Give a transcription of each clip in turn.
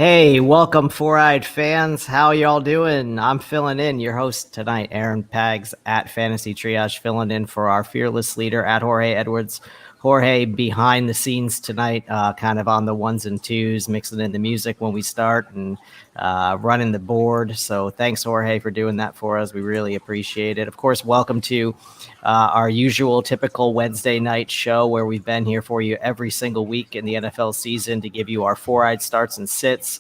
Hey, welcome, Four-Eyed fans. How y'all doing? I'm filling in, your host tonight, Aaron Pags at Fantasy Triage, filling in for our fearless leader at Jorge Edwards. Jorge behind the scenes tonight, kind of on the ones and twos, mixing in the music when we start and running the board. So thanks, Jorge, for doing that for us. We really appreciate it. Of course, welcome to our usual typical Wednesday night show where we've been here for you every single week in the NFL season to give you our four-eyed starts and sits.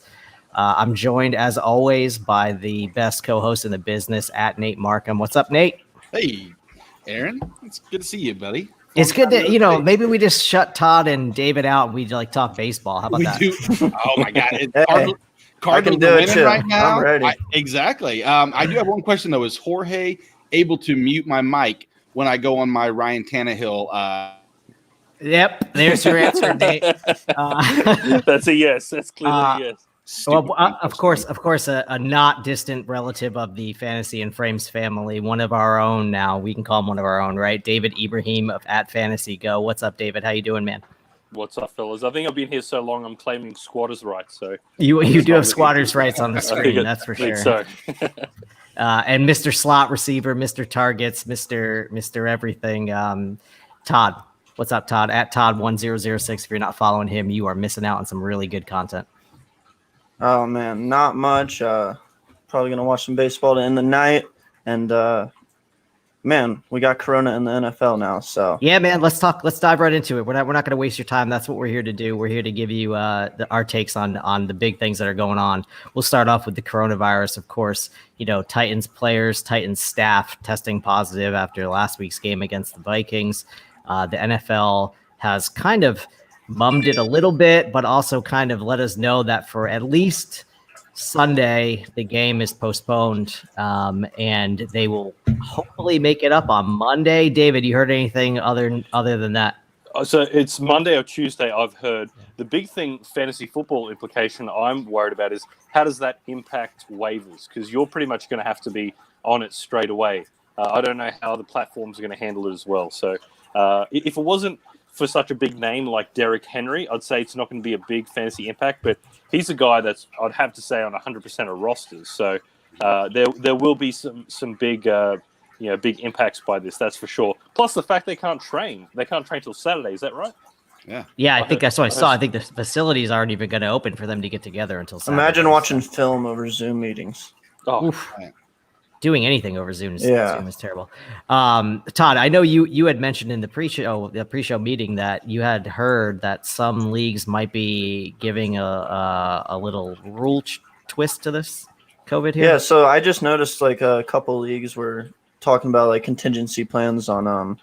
I'm joined, as always, by the best co-host in the business at Nate Markham. What's up, Nate? Hey, Aaron. It's good to see you, buddy. It's good to, maybe we just shut Todd and David out and we talk baseball. How about that? Do. Oh, my God. Hey, Cardinals do it winning too. right now. I'm ready. Exactly. I do have one question, though. Is Jorge able to mute my mic when I go on my Ryan Tannehill? Yep, there's your answer, Nate. That's a yes. That's clearly a yes. Well, of course, a not distant relative of the Fantasy and Frames family, one of our own now. We can call him one of our own, right? David Ibrahim of at Fantasy Go. What's up, David? How you doing, man? What's up, fellas? I think I've been here so long, I'm claiming squatters' rights. So you do have squatters' rights on the screen, that's for sure. So. And Mr. Slot Receiver, Mr. Targets, Mr. Everything. Todd, what's up, Todd? At Todd1006. If you're not following him, you are missing out on some really good content. Oh man, not much. Probably gonna watch some baseball to end the night, and man, we got Corona in the NFL now. So yeah, man, let's dive right into it. We're not going to waste your time. That's what we're here to do. We're here to give you our takes on the big things that are going on. We'll start off with the coronavirus, of course. Titans players, Titans staff testing positive after last week's game against the Vikings. The NFL has kind of bummed it a little bit, but also kind of let us know that for at least Sunday, the game is postponed, and they will hopefully make it up on Monday. David, you heard anything other than that? So it's Monday or Tuesday, I've heard. The big thing, fantasy football implication I'm worried about is how does that impact waivers? Because you're pretty much going to have to be on it straight away. I don't know how the platforms are going to handle it as well. So if it wasn't for such a big name like Derrick Henry, I'd say it's not going to be a big fantasy impact, but he's a guy that's, I'd have to say, on 100% of rosters. So there will be some big big impacts by this, that's for sure. Plus the fact they can't train till Saturday. Is that right? Yeah, I think that's what I saw. I think the facilities aren't even going to open for them to get together until Saturday. Imagine watching film over Zoom meetings. Oh, oof. Doing anything over Zoom is terrible. Todd, I know you had mentioned in the pre-show meeting that you had heard that some leagues might be giving a little rule twist to this COVID here. Yeah, so I just noticed like a couple leagues were talking about like contingency plans on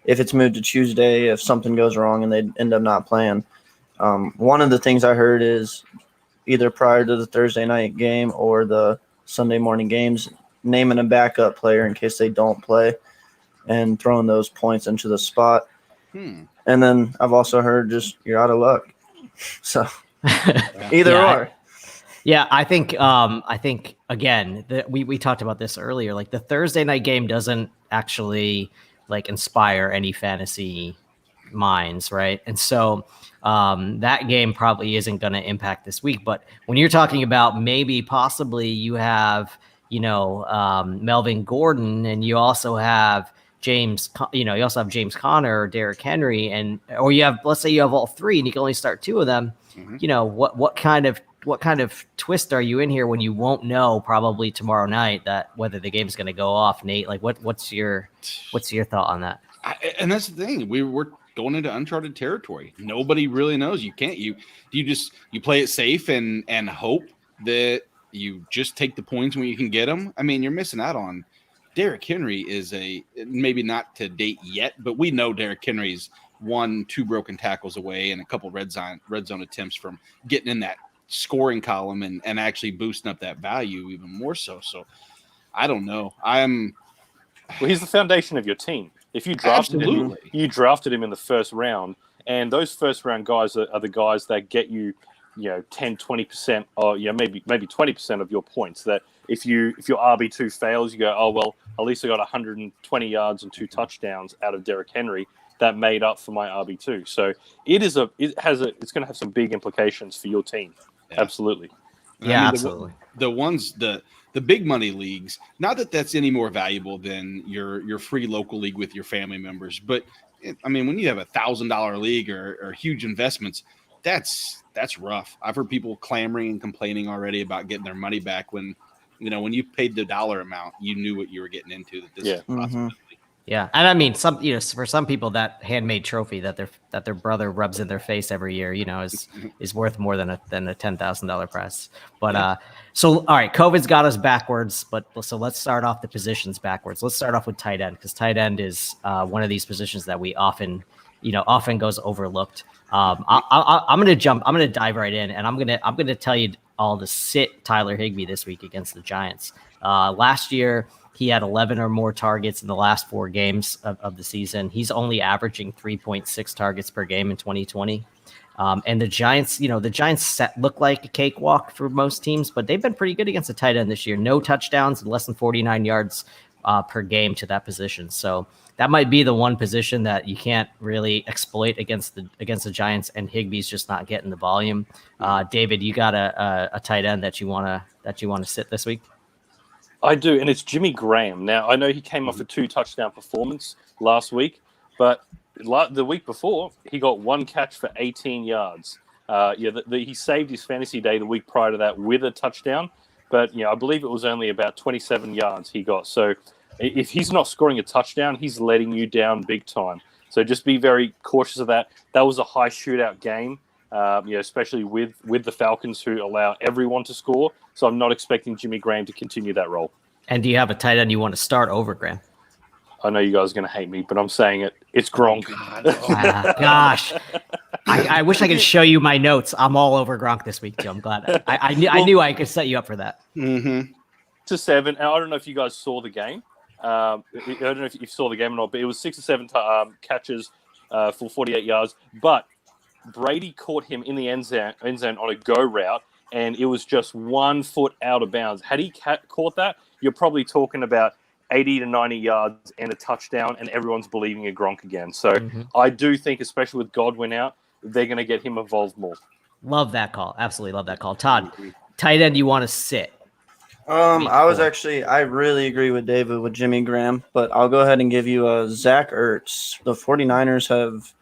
if it's moved to Tuesday, if something goes wrong and they end up not playing. One of the things I heard is either prior to the Thursday night game or the Sunday morning games, naming a backup player in case they don't play and throwing those points into the spot. And then I've also heard just you're out of luck. So either or. I think again, we talked about this earlier. Like the Thursday night game doesn't actually like inspire any fantasy minds, right? And so that game probably isn't going to impact this week. But when you're talking about maybe possibly you have Melvin Gordon, and you also have James Conner or Derrick Henry, or you have, let's say you have all three and you can only start two of them. What kind of twist are you in here when you won't know probably tomorrow night that whether the game's going to go off, Nate? Like what's your thought on that? And that's the thing. We're going into uncharted territory. Nobody really knows. You can't. You play it safe and hope that you just take the points when you can get them. I mean, you're missing out on Derrick Henry is maybe not to date yet, but we know Derrick Henry's 1-2 broken tackles away and a couple red zone attempts from getting in that scoring column and actually boosting up that value even more so. So I don't know. Well, he's the foundation of your team. If you drafted him, you drafted him in the first round, and those first round guys are the guys that get you 10, 20%, or maybe 20% of your points. That if your RB2 fails, you go, oh well, at least I got 120 yards and 2 touchdowns out of Derrick Henry. That made up for my RB2. So it's going to have some big implications for your team. Yeah. Absolutely. And Yeah, I mean, absolutely. The big money leagues, not that that's any more valuable than your free local league with your family members, but I mean, when you have $1,000 league or huge investments, that's rough. I've heard people clamoring and complaining already about getting their money back when you paid the dollar amount, you knew what you were getting into. That this is a possibility. Yeah, and I mean, for some people, that handmade trophy that their brother rubs in their face every year, is worth more than a $10,000 prize. But so all right, COVID's got us backwards, so let's start off the positions backwards. Let's start off with tight end, because tight end is one of these positions that we often goes overlooked. I'm gonna dive right in, and I'm gonna tell you all to sit Tyler Higbee this week against the Giants. Last year, he had 11 or more targets in the last 4 games of the season. He's only averaging 3.6 targets per game in 2020. And the Giants, look like a cakewalk for most teams, but they've been pretty good against the tight end this year. No touchdowns and less than 49 yards per game to that position. So that might be the one position that you can't really exploit against the Giants, and Higbee's just not getting the volume. David, you got a tight end that you want to sit this week? I do, and it's Jimmy Graham. Now, I know he came off a 2-touchdown performance last week, but the week before, he got 1 catch for 18 yards. He saved his fantasy day the week prior to that with a touchdown, but I believe it was only about 27 yards he got. So if he's not scoring a touchdown, he's letting you down big time. So just be very cautious of that. That was a high shootout game. Especially with the Falcons, who allow everyone to score. So I'm not expecting Jimmy Graham to continue that role. And do you have a tight end you want to start over Graham? I know you guys are going to hate me, but I'm saying it. It's Gronk. Gosh. I wish I could show you my notes. I'm all over Gronk this week, too. I'm glad. I knew I could set you up for that. Mm-hmm. To 7. And I don't know if you guys saw the game. I don't know if you saw the game or not, but it was 6 or 7 catches for 48 yards. But Brady caught him in the end zone on a go route, and it was just 1 foot out of bounds. Had he caught that, you're probably talking about 80 to 90 yards and a touchdown, and everyone's believing in Gronk again. So I do think, especially with Godwin out, they're going to get him involved more. Love that call. Absolutely love that call. Todd, tight end you want to sit? I really agree with David with Jimmy Graham, but I'll go ahead and give you Zach Ertz. The 49ers have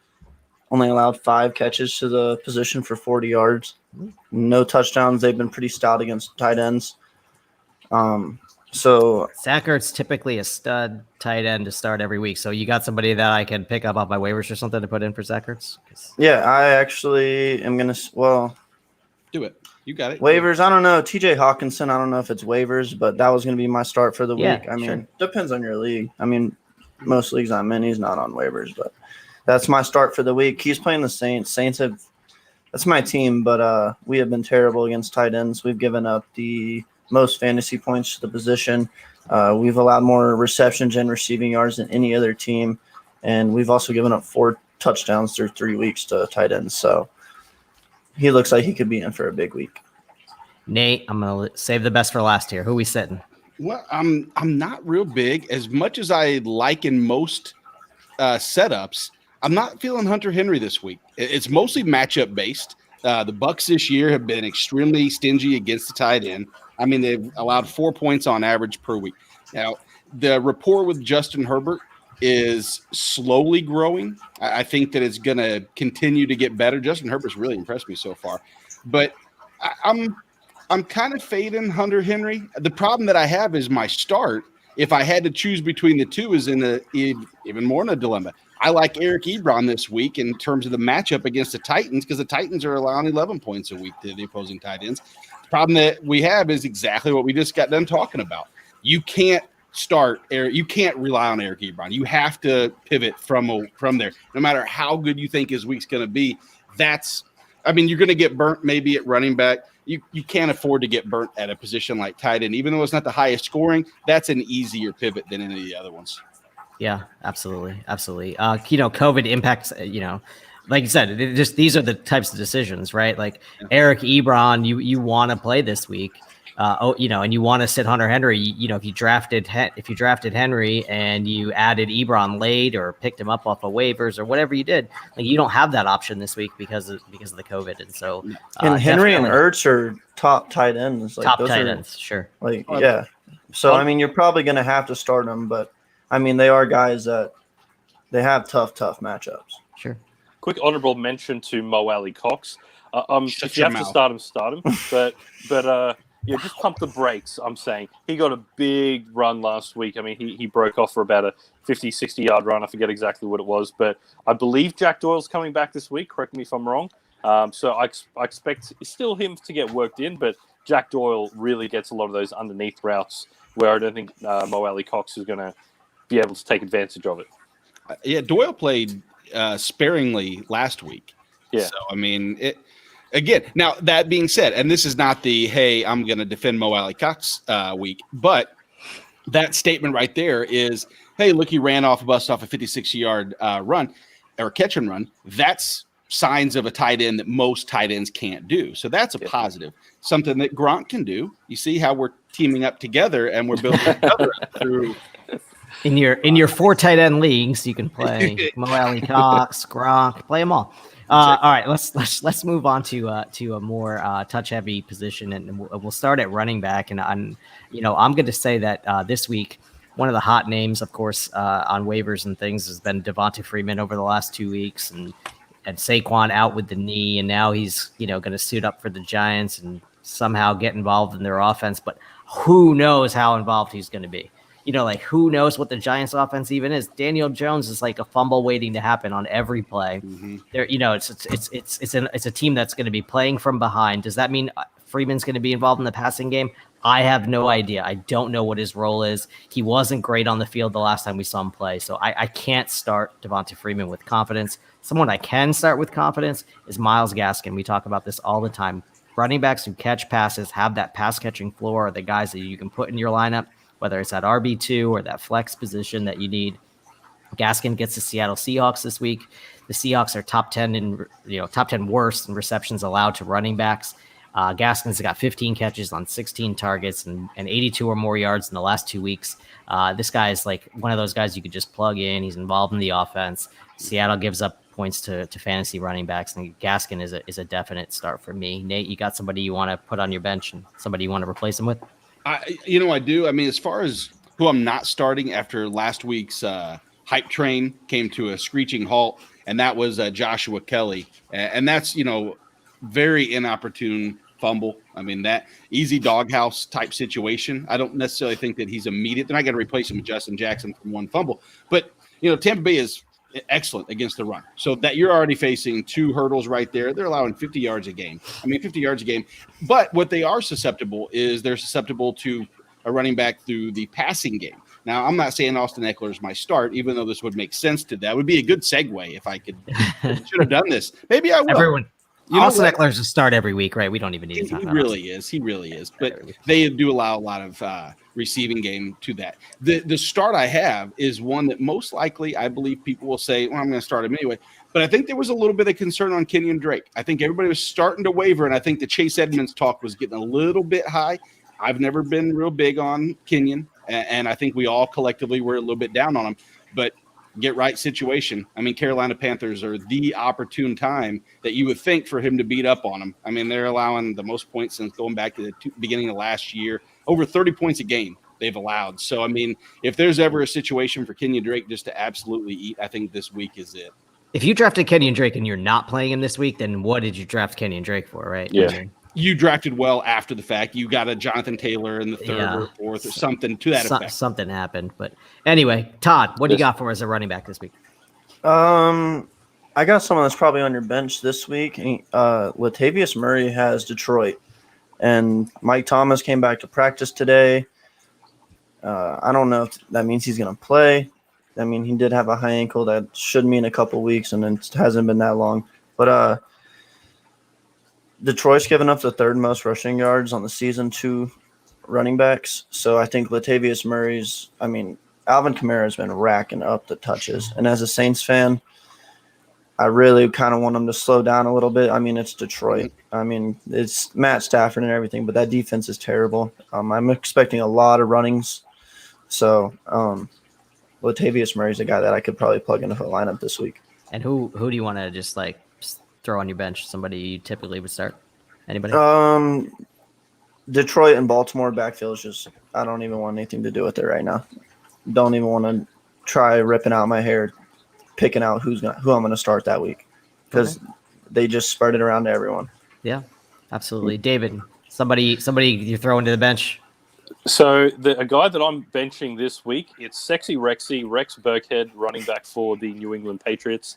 only allowed 5 catches to the position for 40 yards. No touchdowns. They've been pretty stout against tight ends. So Zach Ertz typically a stud tight end to start every week. So you got somebody that I can pick up off my waivers or something to put in for Zach Ertz? Yeah, I actually am going to – do it. You got it. Waivers, I don't know. TJ Hawkinson, I don't know if it's waivers, but that was going to be my start for the week. I mean, depends on your league. I mean, most leagues I'm in, he's not on waivers, but that's my start for the week. He's playing the Saints. That's my team, but we have been terrible against tight ends. We've given up the most fantasy points to the position. We've allowed more receptions and receiving yards than any other team, and we've also given up 4 touchdowns through 3 weeks to tight ends. So he looks like he could be in for a big week. Nate, I'm going to save the best for last here. Who are we sitting? Well, I'm not real big. As much as I like in most setups, I'm not feeling Hunter Henry this week. It's mostly matchup based. The Bucs this year have been extremely stingy against the tight end. I mean, they've allowed 4 points on average per week. Now, the rapport with Justin Herbert is slowly growing. I think that it's going to continue to get better. Justin Herbert's really impressed me so far, but I'm kind of fading Hunter Henry. The problem that I have is my start. If I had to choose between the two, is even more in a dilemma. I like Eric Ebron this week in terms of the matchup against the Titans, because the Titans are allowing 11 points a week to the opposing tight ends. The problem that we have is exactly what we just got done talking about. You can't start Eric. You can't rely on Eric Ebron. You have to pivot from there. No matter how good you think his week's going to be, you're going to get burnt maybe at running back. You can't afford to get burnt at a position like tight end. Even though it's not the highest scoring, that's an easier pivot than any of the other ones. Yeah, absolutely. COVID impacts, like you said, these are the types of decisions, right? Like Eric Ebron, you want to play this week. and you want to sit Hunter Henry, if you drafted Henry and you added Ebron late or picked him up off of waivers or whatever you did, like you don't have that option this week because of the COVID, and so and Henry and Ertz are top tight ends, like top those tight are, ends, sure, like yeah. So I mean, you're probably going to have to start them, but I mean, they are guys that they have tough matchups. Sure. Quick honorable mention to Mo Alley Cox. If you have to start him, but just pump the brakes. I'm saying he got a big run last week. I mean, he broke off for about a 50, 60-yard run. I forget exactly what it was, but I believe Jack Doyle's coming back this week. Correct me if I'm wrong. So I expect still him to get worked in, but Jack Doyle really gets a lot of those underneath routes where I don't think Mo Alley Cox is going to be able to take advantage of it. Yeah, Doyle played sparingly last week. Yeah. So, I mean, again, now that being said, and this is not the, hey, I'm going to defend Mo Alley Cox week, but that statement right there is, hey, look, he ran off a 56-yard run or catch and run. That's signs of a tight end that most tight ends can't do. So that's a positive, something that Gronk can do. You see how we're teaming up together and we're building together through. In your 4 tight end leagues, you can play Mo Alley Cox, Gronk, play them all. All right, let's move on to a more touch heavy position, and we'll start at running back. And I'm going to say that this week, one of the hot names, of course, on waivers and things has been Devonta Freeman over the last 2 weeks, and Saquon out with the knee, and now he's going to suit up for the Giants and somehow get involved in their offense. But who knows how involved he's going to be? Who knows what the Giants offense even is? Daniel Jones is like a fumble waiting to happen on every play. Mm-hmm. There, it's a team that's going to be playing from behind. Does that mean Freeman's going to be involved in the passing game? I have no idea. I don't know what his role is. He wasn't great on the field the last time we saw him play, so I can't start Devonta Freeman with confidence. Someone I can start with confidence is Myles Gaskin. We talk about this all the time. Running backs who catch passes, have that pass-catching floor, are the guys that you can put in your lineup, whether it's at RB2 or that flex position that you need. Gaskin gets the Seattle Seahawks this week. The Seahawks are top 10 worst in receptions allowed to running backs. Gaskin's got 15 catches on 16 targets and 82 or more yards in the last 2 weeks. This guy is like one of those guys you could just plug in. He's involved in the offense. Seattle gives up points to fantasy running backs, and Gaskin is a definite start for me. Nate, you got somebody you want to put on your bench and somebody you want to replace him with? I do. I mean, as far as who I'm not starting after last week's hype train came to a screeching halt, and that was Joshua Kelly. And that's, very inopportune fumble. I mean, that easy doghouse type situation. I don't necessarily think that he's immediate. They're not going to replace him with Justin Jackson from one fumble. But, Tampa Bay is excellent against the run. So that you're already facing 2 hurdles right there. They're allowing 50 yards a game. 50 yards a game. But what they are susceptible is they're susceptible to a running back through the passing game. Now, I'm not saying Austin Eckler is my start, even though this would make sense to that. It would be a good segue if I should have done this. Maybe I will. Everyone. Austin Eckler's a start every week, right? We don't even need to talk about it. He really is. But they do allow a lot of receiving game to that. The start I have is one that most likely I believe people will say, well, I'm going to start him anyway. But I think there was a little bit of concern on Kenyon Drake. I think everybody was starting to waver, and I think the Chase Edmonds talk was getting a little bit high. I've never been real big on Kenyon, and I think we all collectively were a little bit down on him. But get right situation. I mean, Carolina Panthers are the opportune time that you would think for him to beat up on them. I mean, they're allowing the most points since going back to the beginning of last year, over 30 points a game they've allowed. So, I mean, if there's ever a situation for Kenyon Drake just to absolutely eat, I think this week is it. If you drafted Kenyon Drake and you're not playing him this week, then what did you draft Kenyon Drake for, right? Yeah. You drafted well after the fact. You got a Jonathan Taylor in the third or fourth or something to that effect. Something happened. But anyway, Todd, what do you got for us as a running back this week? I got someone that's probably on your bench this week. Latavius Murray has Detroit, and Mike Thomas came back to practice today. I don't know if that means he's going to play. I mean, he did have a high ankle. That should mean a couple weeks, and it hasn't been that long. But Detroit's given up the 3rd most rushing yards on the season to running backs. So I think Latavius Murray's – Alvin Kamara has been racking up the touches. And as a Saints fan, I really kind of want them to slow down a little bit. I mean, it's Detroit. I mean, it's Matt Stafford and everything, but that defense is terrible. I'm expecting a lot of runnings. So Latavius Murray's a guy that I could probably plug into the lineup this week. And who do you want to just like throw on your bench? Somebody you typically would start? Anybody? Detroit and Baltimore backfield is just, I don't even want anything to do with it right now. Don't even want to try ripping out my hair, picking out who I'm going to start that week, because they just spread it around to everyone. Yeah, absolutely. David, somebody you throw into the bench. So a guy that I'm benching this week, it's Sexy Rexy, Rex Burkhead, running back for the New England Patriots.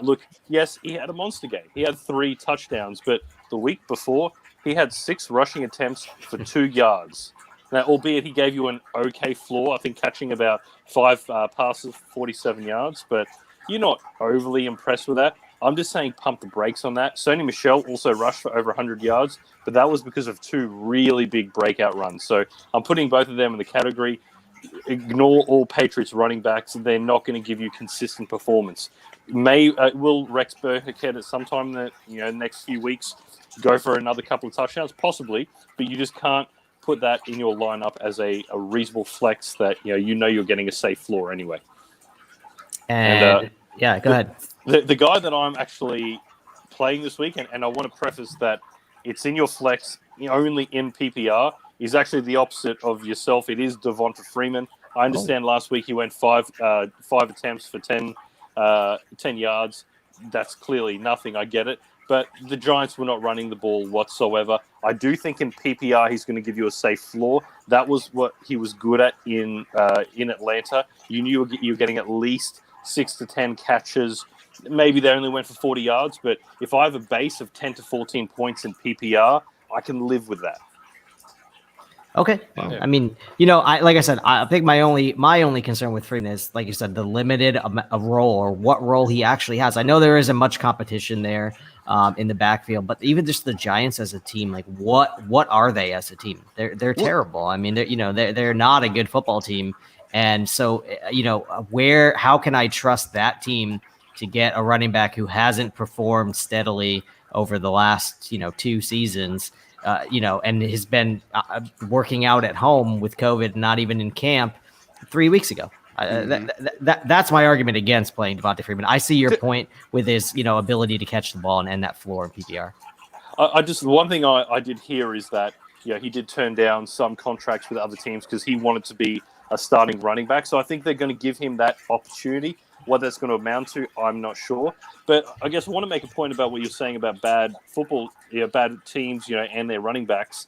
Look, yes, he had a monster game. He had 3 touchdowns, but the week before, he had 6 rushing attempts for 2 yards. Now, albeit he gave you an okay floor, I think catching about 5 passes, 47 yards, but you're not overly impressed with that. I'm just saying pump the brakes on that. Sony Michel also rushed for over 100 yards, but that was because of 2 really big breakout runs. So I'm putting both of them in the category. Ignore all Patriots running backs. They're not going to give you consistent performance. Will Rex Burkhead at some time in the next few weeks go for another couple of touchdowns? Possibly, but you just can't put that in your lineup as a reasonable flex that you're getting a safe floor anyway. And yeah, go ahead. The guy that I'm actually playing this week, and I want to preface that it's in your flex, only in PPR, is actually the opposite of yourself. It is Devonta Freeman. I understand last week he went 5 attempts for 10 yards. That's clearly nothing. I get it. But the Giants were not running the ball whatsoever. I do think in PPR he's going to give you a safe floor. That was what he was good at in Atlanta. You knew you were getting at least 6 to 10 catches. Maybe they only went for 40 yards, but if I have a base of 10 to 14 points in PPR, I can live with that. Okay. I mean, like I said, I think my only concern with Freeman is, like you said, the limited role, or what role he actually has. I know there isn't much competition there in the backfield, but even just the Giants as a team, like what are they as a team? They're terrible. I mean, they're not a good football team, and so how can I trust that team to get a running back who hasn't performed steadily over the last 2 seasons? And has been working out at home with COVID, not even in camp 3 weeks ago. That's my argument against playing Devonta Freeman. I see your point with his, ability to catch the ball and end that floor in PPR. One thing I did hear is that, he did turn down some contracts with other teams because he wanted to be a starting running back. So I think they're going to give him that opportunity. What that's going to amount to, I'm not sure. But I guess I want to make a point about what you're saying about bad football, bad teams, and their running backs.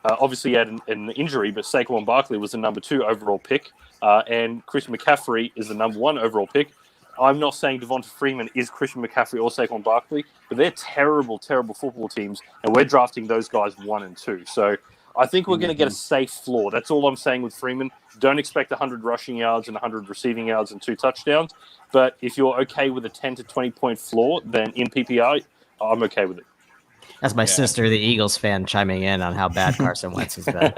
Obviously, he had an injury, but Saquon Barkley was the number 2 overall pick, and Christian McCaffrey is the number 1 overall pick. I'm not saying Devonta Freeman is Christian McCaffrey or Saquon Barkley, but they're terrible, terrible football teams, and we're drafting those guys 1 and 2. So I think we're going to get a safe floor. That's all I'm saying with Freeman. Don't expect 100 rushing yards and 100 receiving yards and 2 touchdowns. But if you're okay with a 10 to 20 point floor, then in PPR, I'm okay with it. That's my sister, the Eagles fan, chiming in on how bad Carson Wentz has been.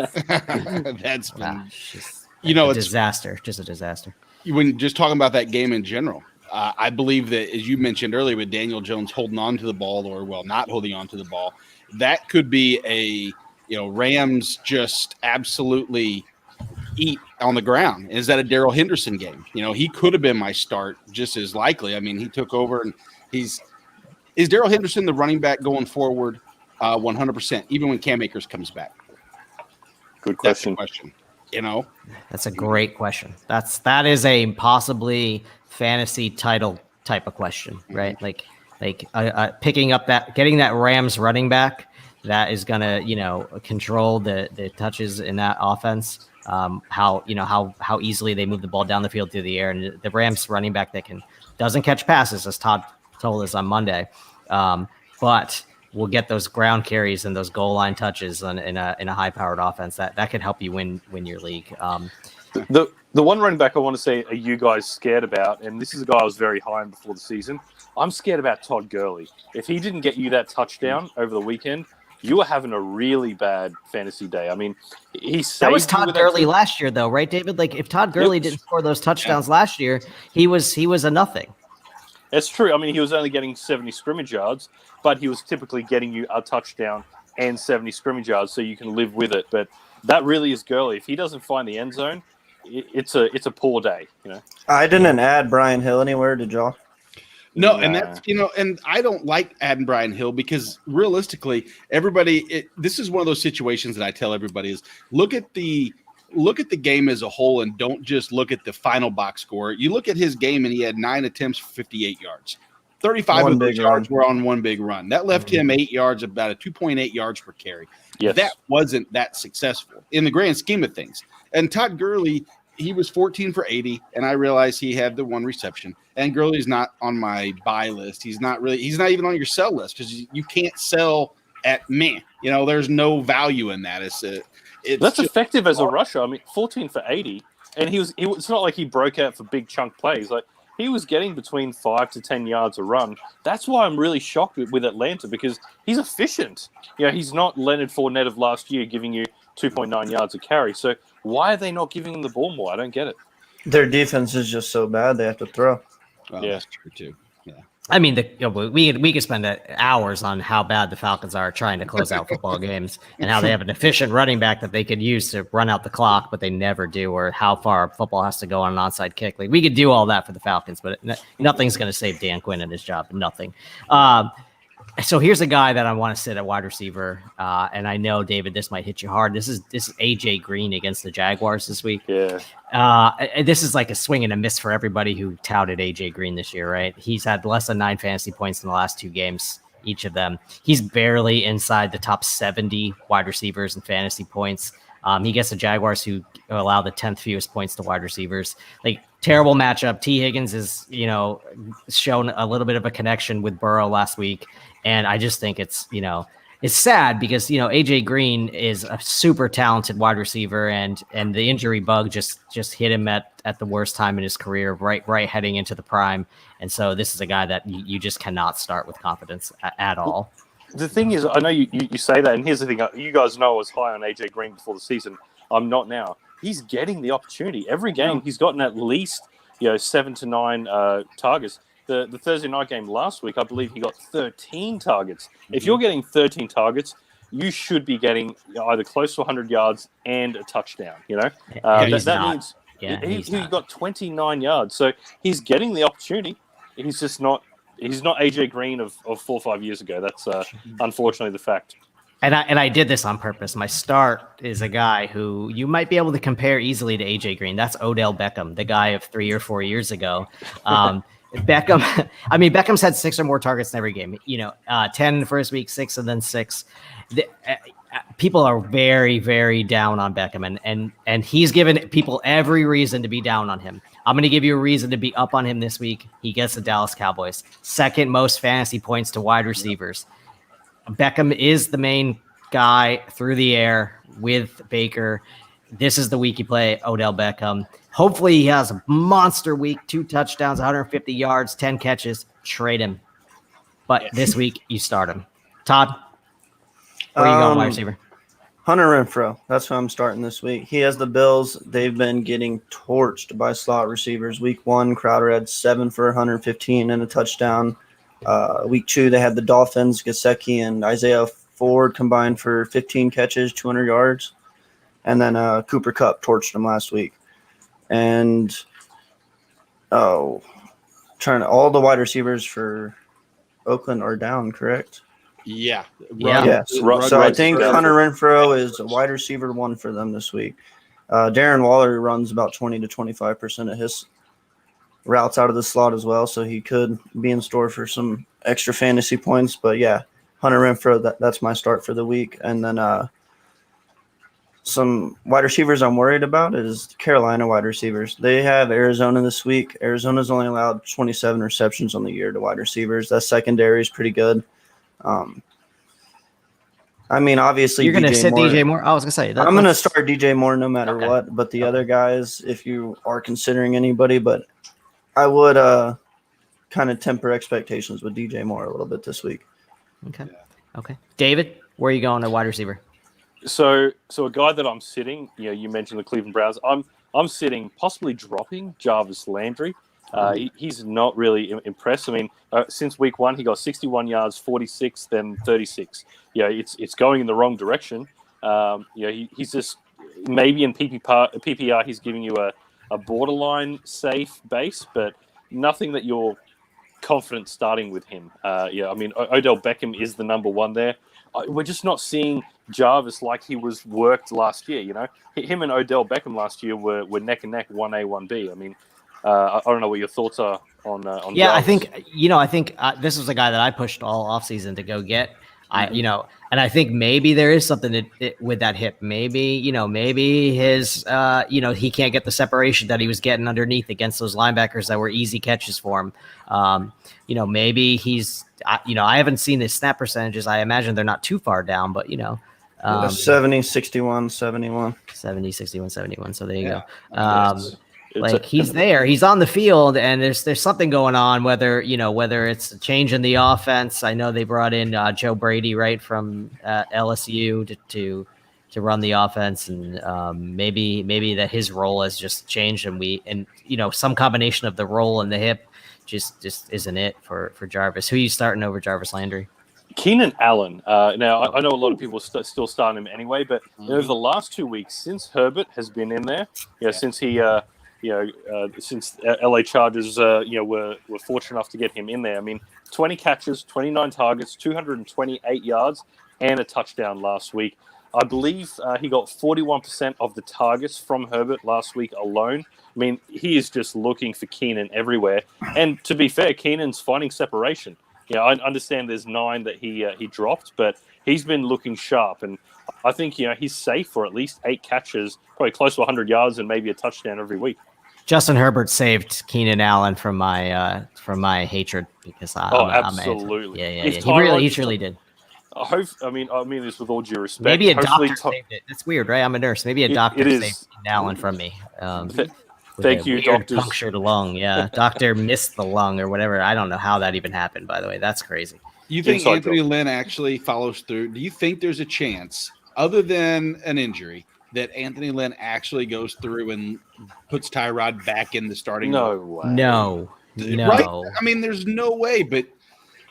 That's been, it's a disaster, just a disaster. When just talking about that game in general, I believe that, as you mentioned earlier, with Daniel Jones holding on to the ball, or not holding on to the ball, that could be a Rams just absolutely eat on the ground. Is that a Darrell Henderson game? He could have been my start just as likely. I mean, he took over, and is Darrell Henderson the running back going forward 100%, even when Cam Akers comes back? Good question. That's a great question. That is a possibly fantasy title type of question, right? Mm-hmm. Picking up getting that Rams running back that is gonna control the touches in that offense. How easily they move the ball down the field through the air, and the Rams running back that doesn't catch passes, as Todd told us on Monday, but will get those ground carries and those goal line touches in a high powered offense that could help you win your league. The one running back I want to say, are you guys scared about? And this is a guy I was very high on before the season. I'm scared about Todd Gurley. If he didn't get you that touchdown over the weekend, you were having a really bad fantasy day. I mean, that was Todd Gurley last year, though, right, David? Like, if Todd Gurley didn't score those touchdowns last year, he was a nothing. It's true. I mean, he was only getting 70 scrimmage yards, but he was typically getting you a touchdown and 70 scrimmage yards, so you can live with it. But that really is Gurley. If he doesn't find the end zone, it's a poor day. I didn't add Brian Hill anywhere, did y'all? No, and that's and I don't like adding Brian Hill because realistically, this is one of those situations that I tell everybody is look at the game as a whole and don't just look at the final box score. You look at his game and he had 9 attempts for 58 yards. 35 of those yards were on one big run. That left him 8 yards, about a 2.8 yards per carry. Yes. That wasn't that successful in the grand scheme of things. And Todd Gurley, he was 14 for 80, and I realized he had the one reception. And Gurley's not on my buy list. He's not even on your sell list because you can't sell at meh. There's no value in that. That's effective as a rusher. I mean, 14 for 80, and it's not like he broke out for big chunk plays. Like he was getting between 5 to 10 yards a run. That's why I'm really shocked with Atlanta because he's efficient. He's not Leonard Fournette of last year giving you 2.9 yards a carry. So why are they not giving him the ball more? I don't get it. Their defense is just so bad they have to throw. Well, that's true too. Yeah. I mean, we could spend hours on how bad the Falcons are trying to close out football games and how they have an efficient running back that they could use to run out the clock, but they never do, or how far football has to go on an onside kick. Like we could do all that for the Falcons, but nothing's going to save Dan Quinn and his job. Nothing. So here's a guy that I want to sit at wide receiver, and I know, David, this might hit you hard. This is AJ Green against the Jaguars this week. Yeah. This is like a swing and a miss for everybody who touted AJ Green this year, right? He's had less than 9 fantasy points in the last 2 games, each of them. He's barely inside the top 70 wide receivers in fantasy points. He gets the Jaguars who allow the 10th fewest points to wide receivers. Like, terrible matchup. T. Higgins is, shown a little bit of a connection with Burrow last week. And I just think it's sad because, AJ Green is a super talented wide receiver and the injury bug just hit him at the worst time in his career, right heading into the prime. And so this is a guy that you just cannot start with confidence at all. The thing is, I know you say that, and here's the thing. You guys know I was high on AJ Green before the season. I'm not now. He's getting the opportunity. Every game, he's gotten at least 7 to 9 targets. The Thursday night game last week, I believe he got 13 targets. If you're getting 13 targets, you should be getting either close to 100 yards and a touchdown. That means he got 29 yards. So he's getting the opportunity. He's just not. He's not AJ Green of 4 or 5 years ago. That's unfortunately the fact. And I did this on purpose. My start is a guy who you might be able to compare easily to AJ Green. That's Odell Beckham, the guy of 3 or 4 years ago. Beckham's had 6 or more targets in every game. 10 in the first week, 6 and then 6. People are very, very down on Beckham, and he's given people every reason to be down on him. I'm going to give you a reason to be up on him this week. He gets the Dallas Cowboys. 2nd most fantasy points to wide receivers. Beckham is the main guy through the air with Baker. This is the week you play Odell Beckham. Hopefully he has a monster week, 2 touchdowns, 150 yards, 10 catches. Trade him. But this week you start him. Todd, where are you going, wide receiver? Hunter Renfrow. That's who I'm starting this week. He has the Bills. They've been getting torched by slot receivers. Week 1, Crowder had 7 for 115 and a touchdown. Week 2, they had the Dolphins, Gesicki and Isaiah Ford combined for 15 catches, 200 yards. And then Cooper Kupp torched them last week. And all the wide receivers for Oakland are down, correct? Yeah. Yes. So I think Hunter Renfrow is a wide receiver 1 for them this week. Darren Waller runs about 20 to 25% of his routes out of the slot as well, so he could be in store for some extra fantasy points. But yeah, Hunter Renfrow, that's my start for the week. And then some wide receivers I'm worried about is Carolina wide receivers. They have Arizona this week. Arizona's only allowed 27 receptions on the year to wide receivers. That secondary is pretty good. Obviously, you're going to sit DJ Moore. I was going to say I'm going to start DJ Moore no matter what. But the other guys, if you are considering anybody, but I would kind of temper expectations with DJ Moore a little bit this week. Okay. David, where are you going to wide receiver? So a guy that I'm sitting, you mentioned the Cleveland Browns. I'm sitting, possibly dropping Jarvis Landry. He's not really impressed. I mean, since week 1, he got 61 yards, 46, then 36. It's going in the wrong direction. He's just maybe in PPR he's giving you a borderline safe base, but nothing that you're confident starting with him. I mean, Odell Beckham is the number one there. We're just not seeing Jarvis like he was worked last year. Him and Odell Beckham last year were neck and neck, 1A, 1B. I mean, I don't know what your thoughts are on. Yeah, Jarvis. I think this was a guy that I pushed all offseason to go get. And I think maybe there is something with that hip. Maybe his, he can't get the separation that he was getting underneath against those linebackers that were easy catches for him. Maybe he's, I haven't seen his snap percentages. I imagine they're not too far down, but 70, 61, 71. 70, 61, 71. So there you Yeah. go. He's there, he's on the field, and there's something going on. Whether it's a change in the offense. I know they brought in Joe Brady right from LSU to run the offense, and maybe that his role has just changed, and some combination of the role and the hip just isn't it for Jarvis. Who are you starting over Jarvis Landry? Keenan Allen. Now, I know a lot of people still starting him anyway, but over the last 2 weeks, since Herbert has been in there, since he. Since LA Chargers, were fortunate enough to get him in there. I mean, 20 catches, 29 targets, 228 yards, and a touchdown last week. I believe he got 41% of the targets from Herbert last week alone. I mean, he is just looking for Keenan everywhere. And to be fair, Keenan's finding separation. I understand there's 9 that he dropped, but he's been looking sharp. And I think, he's safe for at least 8 catches, probably close to 100 yards and maybe a touchdown every week. Justin Herbert saved Keenan Allen from my hatred because absolutely. He truly did. I mean this with all due respect. Maybe a doctor saved it. That's weird, right? I'm a nurse. Maybe a doctor saved Keenan Allen from me. Thank you, doctor. Punctured lung. Yeah, doctor missed the lung or whatever. I don't know how that even happened. By the way, that's crazy. You think Anthony Lynn actually follows through? Do you think there's a chance, other than an injury, that Anthony Lynn actually goes through and puts Tyrod back in the starting? No way. No. Right? I mean, there's no way, but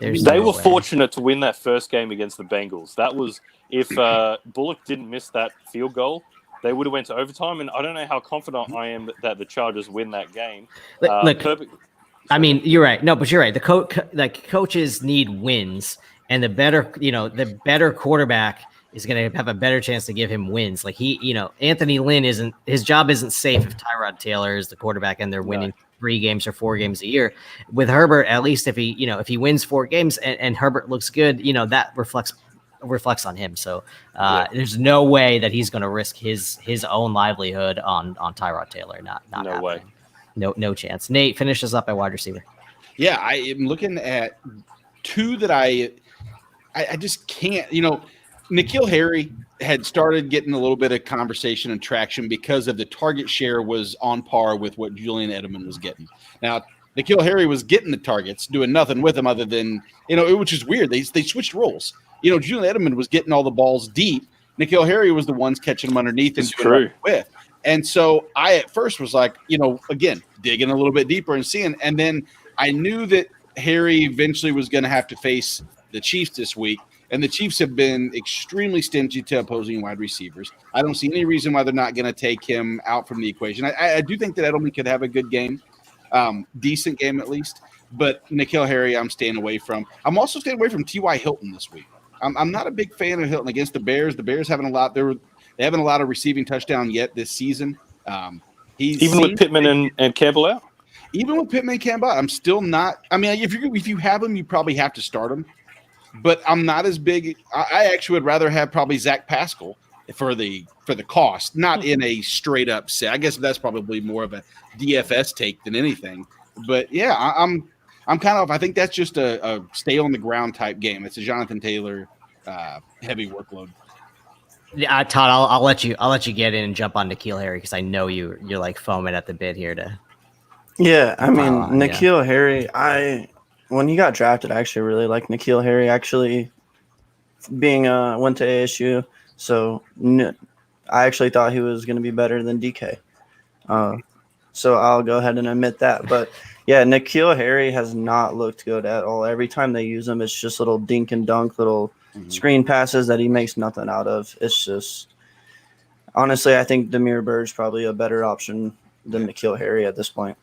they were fortunate to win that first game against the Bengals. That was if Bullock didn't miss that field goal, they would have went to overtime. And I don't know how confident I am that the Chargers win that game. Look, I mean, you're right. No, but you're right. The coaches need wins, and the better quarterback is going to have a better chance to give him wins. Like Anthony Lynn his job isn't safe if Tyrod Taylor is the quarterback and they're winning 3 games or 4 games a year. With Herbert, at least if he wins 4 games and Herbert looks good, that reflects on him. So there's no way that he's going to risk his own livelihood on Tyrod Taylor. Not no happening. way. No chance. Nate, finish us up at wide receiver. Yeah, I am looking at 2 that I just can't. N'Keal Harry had started getting a little bit of conversation and traction because of the target share was on par with what Julian Edelman was getting. Now, N'Keal Harry was getting the targets, doing nothing with them other than, which is weird. They switched roles. Julian Edelman was getting all the balls deep. N'Keal Harry was the ones catching them underneath and doing with. And so I at first was like, again, digging a little bit deeper and seeing. And then I knew that Harry eventually was going to have to face the Chiefs this week. And the Chiefs have been extremely stingy to opposing wide receivers. I don't see any reason why they're not going to take him out from the equation. I do think that Edelman could have a good game, decent game at least. But N'Keal Harry, I'm staying away from. I'm also staying away from T.Y. Hilton this week. I'm not a big fan of Hilton against the Bears. The Bears haven't they haven't allowed a receiving touchdown yet this season. Even with Pittman and Campbell out? Even with Pittman and Campbell out, I'm still not. I mean, if you have him, you probably have to start him. But I'm not as big. I actually would rather have probably Zach Pascal for the cost, not in a straight up set. I guess that's probably more of a DFS take than anything. But yeah, I'm kind of. I think that's just a stay on the ground type game. It's a Jonathan Taylor heavy workload. Yeah, Todd, I'll let you get in and jump on N'Keal Harry because I know you're like foaming at the bit here to. Yeah, I mean N'Keal Harry. When he got drafted, I actually really liked N'Keal Harry. Actually, being went to ASU, so I actually thought he was going to be better than DK. so I'll go ahead and admit that. But yeah, N'Keal Harry has not looked good at all. Every time they use him, it's just little dink and dunk, little screen passes that he makes nothing out of. It's just honestly, I think Demir Bird's probably a better option than N'Keal Harry at this point.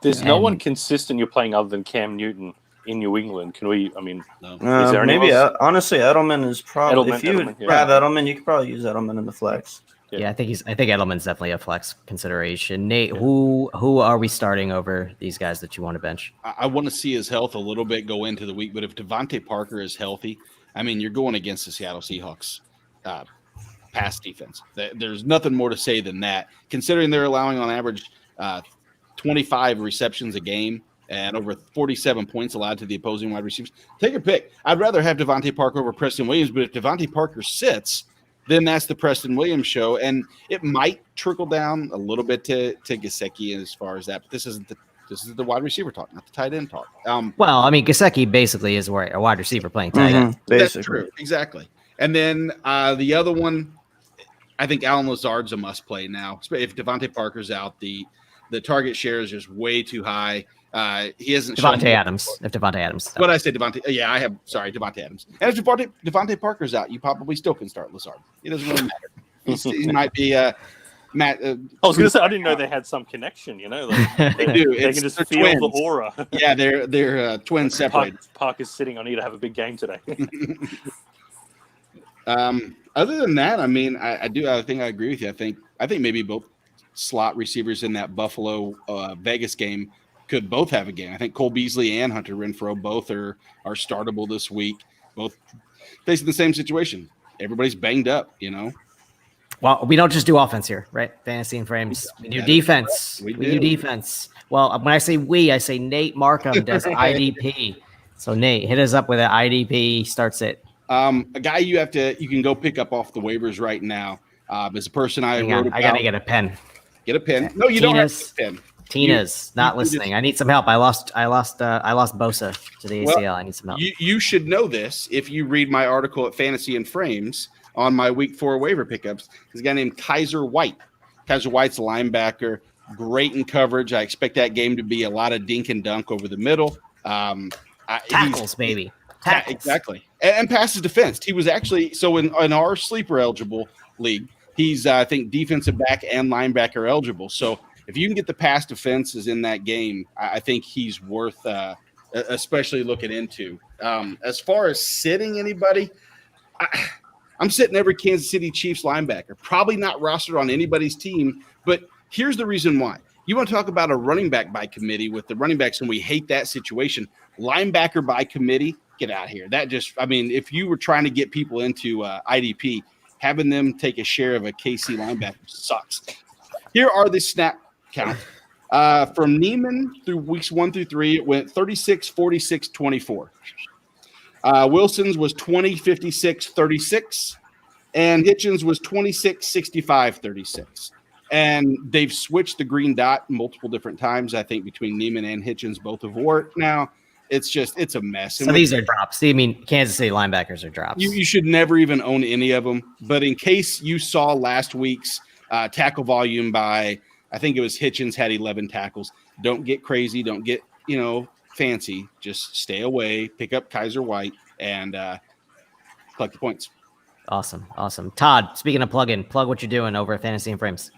There's no one consistent you're playing other than Cam Newton in New England. Can we? I mean, No. is there maybe anyone else? honestly, Edelman is probably if you Edelman, yeah. have Edelman, you could probably use Edelman in the flex. Yeah, I think Edelman's definitely a flex consideration. Nate, who are we starting over these guys that you want to bench? I want to see his health a little bit go into the week, but if Devontae Parker is healthy, I mean, you're going against the Seattle Seahawks pass defense. There's nothing more to say than that, considering they're allowing on average 25 receptions a game and over 47 points allowed to the opposing wide receivers. Take your pick. I'd rather have Devontae Parker over Preston Williams, but if Devontae Parker sits, then that's the Preston Williams show, and it might trickle down a little bit to Gesicki as far as that. But this is the wide receiver talk, not the tight end talk. Well, I mean, Gesicki basically is a wide receiver playing tight end. That's true, exactly. And then the other one, I think Alan Lazard's a must play now. If Devontae Parker's out, the target share is just way too high. He hasn't Devontae shown Adams. If Devontae Adams, what I say, Devontae. Yeah, I have. Sorry, Devontae Adams. And if Devontae Parker's out, you probably still can start Lazard. It doesn't really matter. He might be Matt. I was going to say I didn't know they had some connection. You know, like, They do. They can just feel twins. the aura. Yeah, they're twins separated. Parker's sitting on you to have a big game today. Other than that, I mean, I think I agree with you. I think maybe both slot receivers in that Buffalo Vegas game could both have a game. I think Cole Beasley and Hunter Renfrow both are startable this week. Both facing the same situation. Everybody's banged up, you know. Well, we don't just do offense here, right? Fantasy and frames. We do defense. We do defense. Well, when I say we, I say Nate Markham does IDP. So Nate, hit us up with an IDP. Starts it. A guy you can go pick up off the waivers right now is a person I wrote about. I gotta get a pen. Get a pen. No, you don't have to get a pen. Tina's not listening. I need some help. I lost Bosa to the ACL. I need some help. You should know this if you read my article at Fantasy and Frames on my Week 4 waiver pickups. There's a guy named Kaiser White. Kaiser White's a linebacker, great in coverage. I expect that game to be a lot of dink and dunk over the middle. Tackles, baby. Tackles. Exactly. And passes defense. He was actually in our sleeper eligible league. He's I think defensive back and linebacker eligible. So if you can get the pass defenses in that game, I think he's worth especially looking into. As far as sitting anybody, I'm sitting every Kansas City Chiefs linebacker. Probably not rostered on anybody's team, but here's the reason why. You want to talk about a running back by committee with the running backs, and we hate that situation. Linebacker by committee, get out of here. If you were trying to get people into IDP, having them take a share of a KC linebacker sucks. Here are the snap count. From Neiman through weeks 1 through 3, it went 36, 46, 24. Wilson's was 20, 56, 36. And Hitchens was 26, 65, 36. And they've switched the green dot multiple different times, I think, between Neiman and Hitchens. Both have worked now. It's a mess. So these are drops. I mean, Kansas City linebackers are drops. You should never even own any of them. But in case you saw last week's tackle volume by, I think it was Hitchens had 11 tackles. Don't get crazy. Don't get, fancy. Just stay away. Pick up Kaiser White and collect the points. Awesome. Todd, speaking of plug what you're doing over at Fantasy and Frames.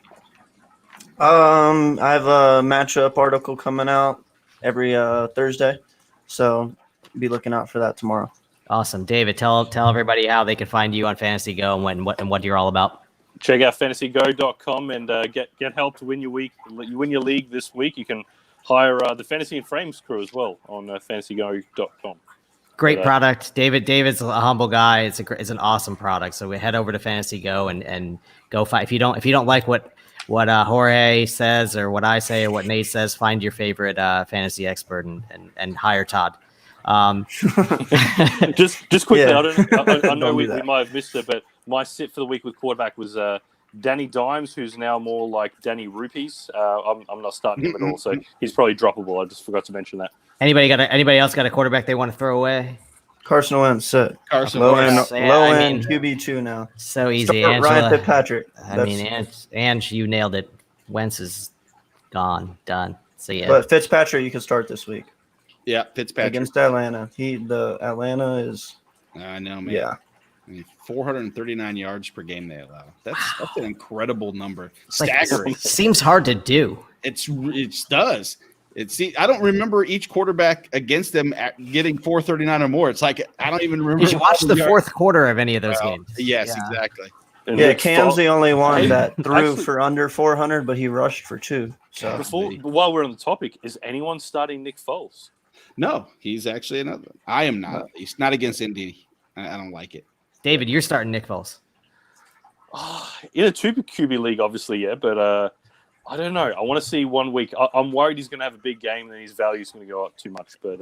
I have a matchup article coming out every Thursday, so be looking out for that tomorrow. Awesome, David. Tell everybody how they can find you on Fantasy Go and what you're all about. Check out fantasygo.com and get help to win your week. You win your league this week. You can hire the Fantasy and Frames crew as well on fantasygo.com. Great product, David. David's a humble guy. It's an awesome product. So we head over to Fantasy Go and go find. If you don't like what Jorge says or what I say or what Nate says, find your favorite fantasy expert and hire Todd. Just quickly, Yeah. I know we that. might have missed it, but my sit for the week with quarterback was Danny Dimes, who's now more like Danny Rupees. I'm not starting him at all, so he's probably droppable. I just forgot to mention that. Anybody else got a quarterback they want to throw away? Carson Wentz, sit. Carson Low Wentz. end, Yeah, low I end mean- QB2 now. So easy. Start Ryan Angela. Fitzpatrick. I mean, Ange, you nailed it. Wentz is gone, done. So yeah, But Fitzpatrick, you can start this week Yeah, Fitzpatrick. against Atlanta. The Atlanta is I know, man. yeah. I mean, 439 yards per game they allow. That's an incredible number. it's like, Staggering. seems hard to do. It does. I don't remember each quarterback against them getting 439 or more. It's like I don't even remember. Did you watch the fourth quarter of any of those games? Yes, Yeah. exactly. And Yeah, Nick Cam's Foles- the only one Hey, that threw actually- for under 400, but he rushed for 2. So While we're on the topic, is anyone starting Nick Foles? No, he's actually another. I am not. He's not against Indy. I don't like it. David, you're starting Nick Foles. In a 2 QB league, obviously, yeah, but I don't know. I want to see 1 week. I'm worried he's going to have a big game and his value is going to go up too much. But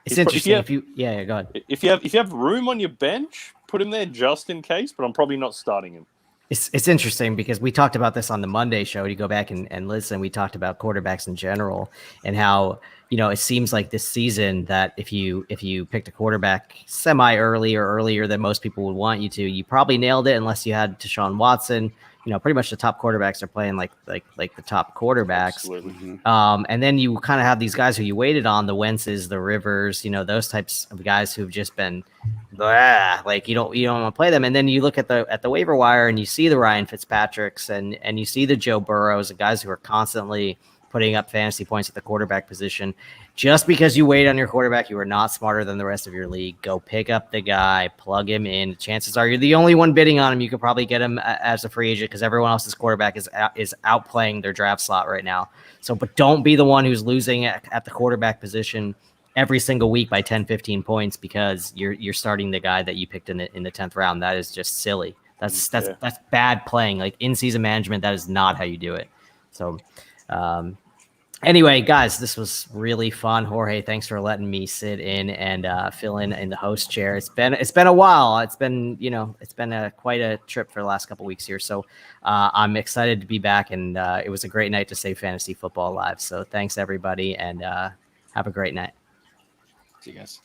It's If interesting. you- Yeah, go ahead. if you have room on your bench, put him there just in case. But I'm probably not starting him. It's interesting because we talked about this on the Monday show. You go back and listen. We talked about quarterbacks in general and how it seems like this season that if you picked a quarterback semi early or earlier than most people would want you to, you probably nailed it unless you had Deshaun Watson. Pretty much the top quarterbacks are playing like the top quarterbacks. Absolutely. Mhm. And then you kind of have these guys who you waited on, the Wentzes, the Rivers, those types of guys who've just been like you don't want to play them. And then you look at the waiver wire and you see the Ryan Fitzpatricks and you see the Joe Burrows, the guys who are constantly putting up fantasy points at the quarterback position. Just because you wait on your quarterback, you are not smarter than the rest of your league. Go pick up the guy, plug him in. Chances are you're the only one bidding on him. You could probably get him as a free agent because everyone else's quarterback is outplaying their draft slot right now. So, but don't be the one who's losing at the quarterback position every single week by 10, 15 points because you're starting the guy that you picked in the 10th round. That is just silly. That's bad playing. Like in season management, that is not how you do it. So, anyway, guys, this was really fun. Jorge, thanks for letting me sit in and fill in the host chair. It's been a while. It's been quite a trip for the last couple weeks here. So I'm excited to be back, and it was a great night to save fantasy football live. So thanks everybody, and have a great night. See you guys.